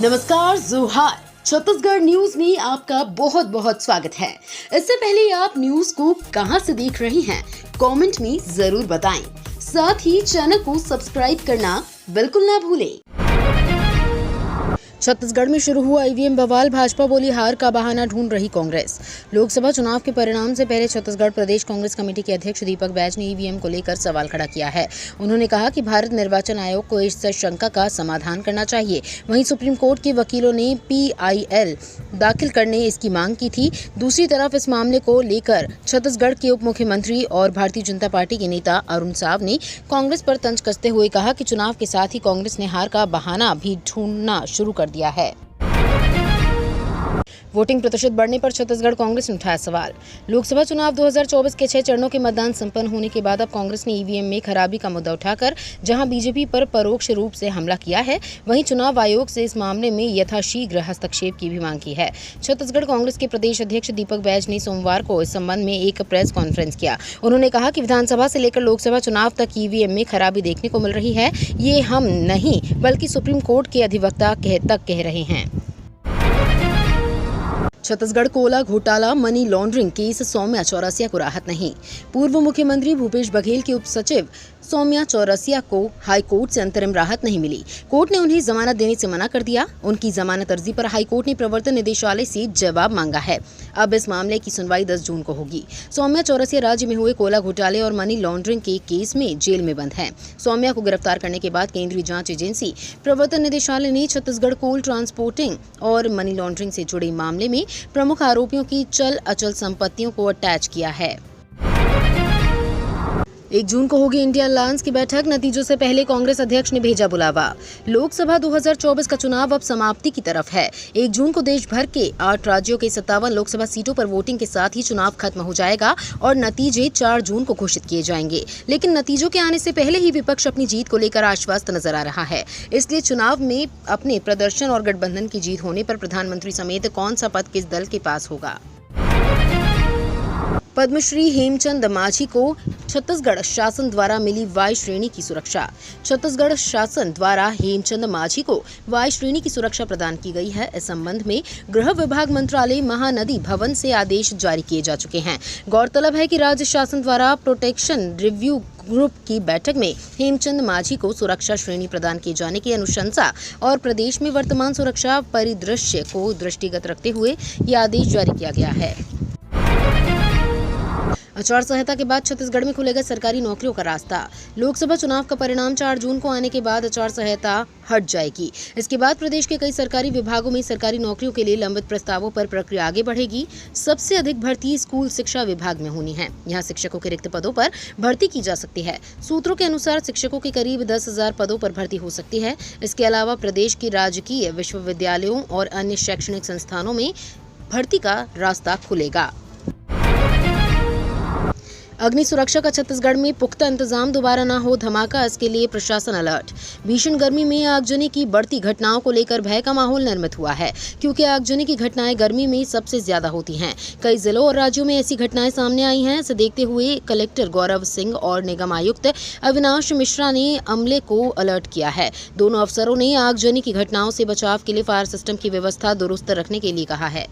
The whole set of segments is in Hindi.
नमस्कार, जोहार। छत्तीसगढ़ न्यूज में आपका बहुत बहुत स्वागत है। इससे पहले आप न्यूज को कहां से देख रहे हैं, कमेंट में जरूर बताएं। साथ ही चैनल को सब्सक्राइब करना बिल्कुल ना भूलें। छत्तीसगढ़ में शुरू हुआ ईवीएम बवाल, भाजपा बोली हार का बहाना ढूंढ रही कांग्रेस। लोकसभा चुनाव के परिणाम से पहले छत्तीसगढ़ प्रदेश कांग्रेस कमेटी के अध्यक्ष दीपक बैज ने ईवीएम को लेकर सवाल खड़ा किया है। उन्होंने कहा कि भारत निर्वाचन आयोग को इस शंका का समाधान करना चाहिए। वहीं सुप्रीम कोर्ट के वकीलों ने PIL दाखिल करने इसकी मांग की थी। दूसरी तरफ इस मामले को लेकर छत्तीसगढ़ के उप मुख्यमंत्री और भारतीय जनता पार्टी के नेता अरुण साव ने कांग्रेस पर तंज कसते हुए कहा कि चुनाव के साथ ही कांग्रेस ने हार का बहाना भी ढूंढना शुरू कर दिया है। वोटिंग प्रतिशत बढ़ने पर छत्तीसगढ़ कांग्रेस ने उठाया सवाल। लोकसभा चुनाव 2024 के 6 चरणों के मतदान संपन्न होने के बाद अब कांग्रेस ने ईवीएम में खराबी का मुद्दा उठाकर जहां बीजेपी पर परोक्ष रूप से हमला किया है, वहीं चुनाव आयोग से इस मामले में यथाशीघ्र हस्तक्षेप की भी मांग की है। छत्तीसगढ़ कांग्रेस के प्रदेश अध्यक्ष दीपक बैज ने सोमवार को इस संबंध में एक प्रेस कॉन्फ्रेंस किया। उन्होंने कहा कि विधानसभा से लेकर लोकसभा चुनाव तक ईवीएम में खराबी देखने को मिल रही है। ये हम नहीं बल्कि सुप्रीम कोर्ट के अधिवक्ता तक कह रहे हैं। छत्तीसगढ़ कोला घोटाला money laundering case Saumya Chaurasia को राहत नहीं। पूर्व मुख्यमंत्री भूपेश बघेल के उप सचिव सौम्या चौरसिया को हाईकोर्ट से अंतरिम राहत नहीं मिली। कोर्ट ने उन्हें जमानत देने से मना कर दिया। उनकी जमानत अर्जी पर हाईकोर्ट ने प्रवर्तन निदेशालय से जवाब मांगा है। अब इस मामले की सुनवाई 10 जून को होगी। सौम्या चौरसिया राज्य में हुए कोला घोटाले और मनी लॉन्ड्रिंग के केस में जेल में बंद है। सौम्या को गिरफ्तार करने के बाद केंद्रीय जांच एजेंसी प्रवर्तन निदेशालय ने छत्तीसगढ़ कोल ट्रांसपोर्टिंग और मनी लॉन्ड्रिंग से जुड़े मामले में प्रमुख आरोपियों की चल अचल संपत्तियों को अटैच किया है। 1 जून को होगी इंडिया अलायंस की बैठक, नतीजों से पहले कांग्रेस अध्यक्ष ने भेजा बुलावा। लोकसभा 2024 का चुनाव अब समाप्ति की तरफ है। 1 जून को देश भर के 8 राज्यों के 57 लोकसभा सीटों पर वोटिंग के साथ ही चुनाव खत्म हो जाएगा और नतीजे 4 जून को घोषित किए जाएंगे। लेकिन नतीजों के आने से पहले ही विपक्ष अपनी जीत को लेकर आश्वस्त नजर आ रहा है। इसलिए चुनाव में अपने प्रदर्शन और गठबंधन की जीत होने पर प्रधानमंत्री समेत कौन सा पद किस दल के पास होगा। पद्मश्री हेमचंद मांझी को छत्तीसगढ़ शासन द्वारा मिली वाई श्रेणी की सुरक्षा। छत्तीसगढ़ शासन द्वारा हेमचंद मांझी को वाई श्रेणी की सुरक्षा प्रदान की गई है। इस संबंध में गृह विभाग मंत्रालय महानदी भवन से आदेश जारी किए जा चुके हैं। गौरतलब है कि राज्य शासन द्वारा प्रोटेक्शन रिव्यू ग्रुप की बैठक में हेमचंद मांझी को सुरक्षा श्रेणी प्रदान किए जाने की अनुशंसा और प्रदेश में वर्तमान सुरक्षा परिदृश्य को दृष्टिगत रखते हुए यह आदेश जारी किया गया है। आचार संहिता के बाद छत्तीसगढ़ में खुलेगा सरकारी नौकरियों का रास्ता। लोकसभा चुनाव का परिणाम 4 जून को आने के बाद आचार संहिता हट जाएगी। इसके बाद प्रदेश के कई सरकारी विभागों में सरकारी नौकरियों के लिए लंबित प्रस्तावों पर प्रक्रिया आगे बढ़ेगी। सबसे अधिक भर्ती स्कूल शिक्षा विभाग में होनी है। यहाँ शिक्षकों के रिक्त पदों पर भर्ती की जा सकती है। सूत्रों के अनुसार शिक्षकों के करीब 10,000 पदों पर भर्ती हो सकती है। इसके अलावा प्रदेश के राजकीय विश्वविद्यालयों और अन्य शैक्षणिक संस्थानों में भर्ती का रास्ता खुलेगा। अग्नि सुरक्षा का छत्तीसगढ़ में पुख्ता इंतजाम, दोबारा ना हो धमाका, इसके लिए प्रशासन अलर्ट। भीषण गर्मी में आगजनी की बढ़ती घटनाओं को लेकर भय का माहौल निर्मित हुआ है, क्योंकि आगजनी की घटनाएं गर्मी में सबसे ज्यादा होती हैं। कई जिलों और राज्यों में ऐसी घटनाएं सामने आई हैं। इसे देखते हुए कलेक्टर गौरव सिंह और निगम आयुक्त अविनाश मिश्रा ने अमले को अलर्ट किया है। दोनों अफसरों ने आगजनी की घटनाओं से बचाव के लिए फायर सिस्टम की व्यवस्था दुरुस्त रखने के लिए कहा है।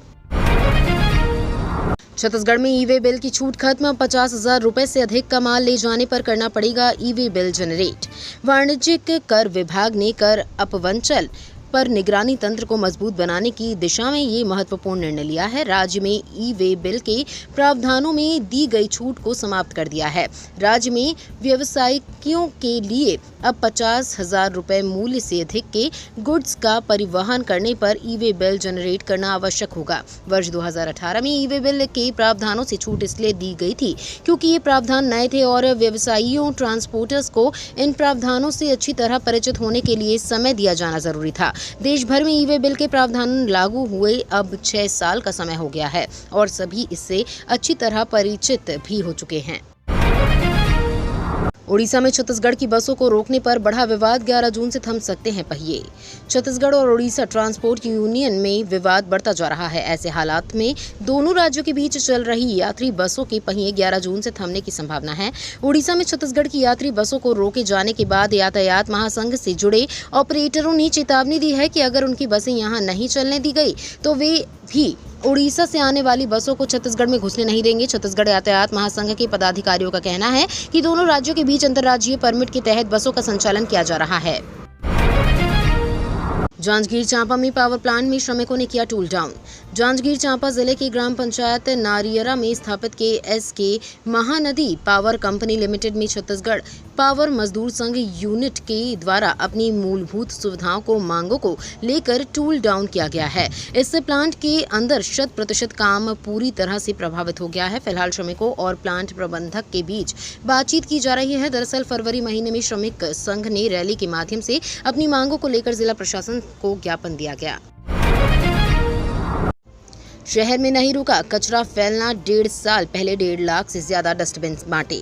छत्तीसगढ़ में ई-वे बिल की छूट खत्म। 50,000 रुपए से अधिक का माल ले जाने पर करना पड़ेगा ई-वे बिल जनरेट। वाणिज्यिक कर विभाग ने कर अपवंचन पर निगरानी तंत्र को मजबूत बनाने की दिशा में ये महत्वपूर्ण निर्णय लिया है। राज्य में ई-वे बिल के प्रावधानों में दी गई छूट को समाप्त कर दिया है। राज्य में व्यवसायियों के लिए अब 50,000 रुपए मूल्य से अधिक के गुड्स का परिवहन करने पर ई-वे बिल जनरेट करना आवश्यक होगा। वर्ष 2018 में ई-वे बिल के प्रावधानों से छूट इसलिए दी गई थी क्योंकि ये प्रावधान नए थे और व्यवसायियों ट्रांसपोर्टर्स को इन प्रावधानों से अच्छी तरह परिचित होने के लिए समय दिया जाना जरूरी था। देश भर में ई-वे बिल के प्रावधान लागू हुए अब 6 साल का समय हो गया है और सभी इससे अच्छी तरह परिचित भी हो चुके हैं। उड़ीसा में छत्तीसगढ़ की बसों को रोकने पर बढ़ा विवाद, 11 जून से थम सकते हैं पहिए। छत्तीसगढ़ और उड़ीसा ट्रांसपोर्ट यूनियन में विवाद बढ़ता जा रहा है। ऐसे हालात में दोनों राज्यों के बीच चल रही यात्री बसों के पहिए 11 जून से थमने की संभावना है। उड़ीसा में छत्तीसगढ़ की यात्री बसों को रोके जाने के बाद यातायात महासंघ से जुड़े ऑपरेटरों ने चेतावनी दी है कि अगर उनकी बसें यहां नहीं चलने दी गई तो वे भी उड़ीसा से आने वाली बसों को छत्तीसगढ़ में घुसने नहीं देंगे। छत्तीसगढ़ यातायात महासंघ के पदाधिकारियों का कहना है कि दोनों राज्यों के बीच अंतर्राज्यीय परमिट के तहत बसों का संचालन किया जा रहा है। जांजगीर चांपा में पावर प्लांट में श्रमिकों ने किया टूल डाउन। जांजगीर चांपा जिले की ग्राम पंचायत नारियरा में स्थापित के महानदी पावर कंपनी लिमिटेड में छत्तीसगढ़ पावर मजदूर संघ यूनिट के द्वारा अपनी मूलभूत सुविधाओं को मांगों को लेकर टूल डाउन किया गया है। इससे प्लांट के अंदर 100% काम पूरी तरह से प्रभावित हो गया है। फिलहाल श्रमिकों और प्लांट प्रबंधक के बीच बातचीत की जा रही है। दरअसल फरवरी महीने में श्रमिक संघ ने रैली के माध्यम से अपनी मांगों को लेकर जिला प्रशासन को ज्ञापन दिया गया। शहर में नहीं रुका कचरा फैलना, 1.5 साल पहले 1.5 लाख से ज्यादा डस्टबिन बांटे।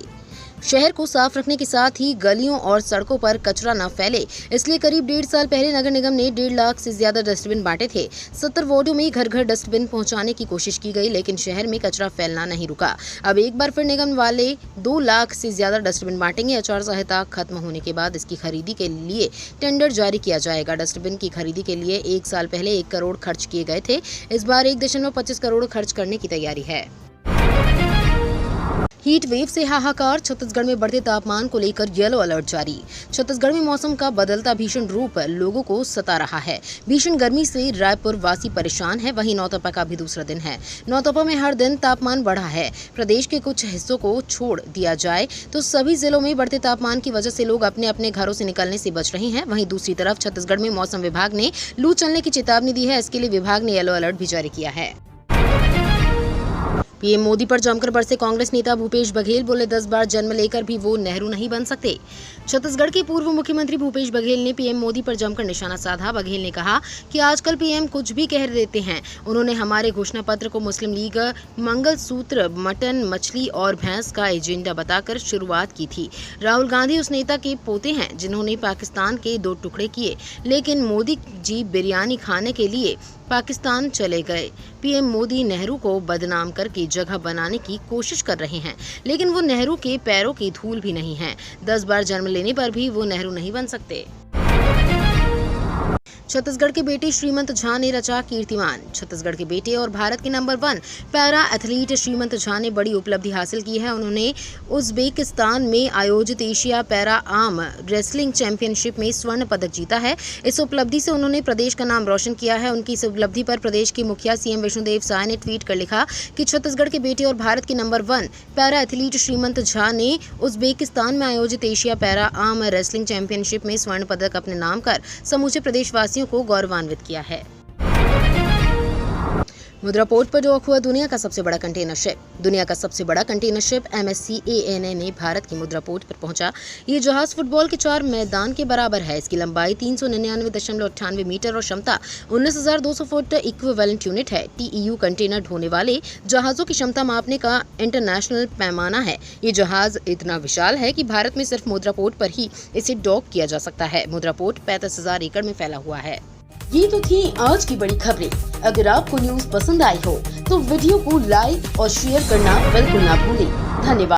शहर को साफ रखने के साथ ही गलियों और सड़कों पर कचरा न फैले, इसलिए करीब 1.5 साल पहले नगर निगम ने 1.5 लाख से ज्यादा डस्टबिन बांटे थे। 70 वार्डों में घर घर डस्टबिन पहुंचाने की कोशिश की गई, लेकिन शहर में कचरा फैलना नहीं रुका। अब एक बार फिर निगम वाले 2 लाख से ज्यादा डस्टबिन बांटेंगे। आचार संहिता खत्म होने के बाद इसकी खरीदी के लिए टेंडर जारी किया जाएगा। डस्टबिन की खरीदी के लिए 1 साल पहले 1 करोड़ खर्च किए गए थे। इस बार 1.25 करोड़ खर्च करने की तैयारी है। हीट वेव से हाहाकार, छत्तीसगढ़ में बढ़ते तापमान को लेकर येलो अलर्ट जारी। छत्तीसगढ़ में मौसम का बदलता भीषण रूप लोगों को सता रहा है। भीषण गर्मी से रायपुर वासी परेशान है। वहीं नौतपा का भी दूसरा दिन है। नौतपा में हर दिन तापमान बढ़ा है। प्रदेश के कुछ हिस्सों को छोड़ दिया जाए तो सभी जिलों में बढ़ते तापमान की वजह से लोग अपने अपने घरों से निकलने से बच रहे हैं। वहीं दूसरी तरफ छत्तीसगढ़ में मौसम विभाग ने लू चलने की चेतावनी दी है। इसके लिए विभाग ने येलो अलर्ट भी जारी किया है। पीएम मोदी पर जमकर बरसे कांग्रेस नेता भूपेश बघेल, बोले 10 बार जन्म लेकर भी वो नेहरू नहीं बन सकते। छत्तीसगढ़ के पूर्व मुख्यमंत्री भूपेश बघेल ने पीएम मोदी पर जमकर निशाना साधा। बघेल ने कहा कि आजकल पीएम कुछ भी कह देते हैं। उन्होंने हमारे घोषणा पत्र को मुस्लिम लीग मंगलसूत्र, मटन, मछली और भैंस का एजेंडा बताकर शुरुआत की थी। राहुल गांधी उस नेता के पोते हैं जिन्होंने पाकिस्तान के 2 टुकड़े किए, लेकिन मोदी जी बिरयानी खाने के लिए पाकिस्तान चले गए। पीएम मोदी नेहरू को बदनाम करके जगह बनाने की कोशिश कर रहे हैं, लेकिन वो नेहरू के पैरों की धूल भी नहीं है। 10 बार जन्म लेने पर भी वो नेहरू नहीं बन सकते। छत्तीसगढ़ के बेटे श्रीमंत झा ने रचा कीर्तिमान। छत्तीसगढ़ के बेटे और भारत के नंबर 1 पैरा एथलीट श्रीमंत झा ने बड़ी उपलब्धि हासिल की है। उन्होंने उज्बेकिस्तान में आयोजित Asia para arm wrestling championship में स्वर्ण पदक जीता है। इस उपलब्धि से उन्होंने प्रदेश का नाम रोशन किया है। उनकी इस उपलब्धि पर प्रदेश के मुखिया सीएम विष्णुदेव साय ने ट्वीट कर लिखा कि छत्तीसगढ़ के बेटे और भारत के नंबर 1 पैरा एथलीट श्रीमंत झा ने उज्बेकिस्तान में आयोजित Asia para arm wrestling championship में स्वर्ण पदक अपने नाम कर समूचे प्रदेशवासियों को गौरवान्वित किया है। मुद्रा पोर्ट पर डॉक हुआ दुनिया का सबसे बड़ा कंटेनर शिप। दुनिया का सबसे बड़ा कंटेनर शिप MSC ANA ने भारत की मुद्रा पोर्ट पर पहुंचा। ये जहाज फुटबॉल के 4 मैदान के बराबर है। इसकी लंबाई 399.98 मीटर और क्षमता 19,200 फुट इक्विवेलेंट यूनिट है। TEU कंटेनर ढोने वाले जहाजों की क्षमता मापने का इंटरनेशनल पैमाना है। ये जहाज इतना विशाल है कि भारत में सिर्फ मुद्रा पोर्ट पर ही इसे डॉक किया जा सकता है। मुद्रा पोर्ट 35,000 एकड़ में फैला हुआ है। ये तो थी आज की बड़ी खबरें। अगर आपको न्यूज़ पसंद आई हो तो वीडियो को लाइक और शेयर करना बिल्कुल ना भूलें। धन्यवाद।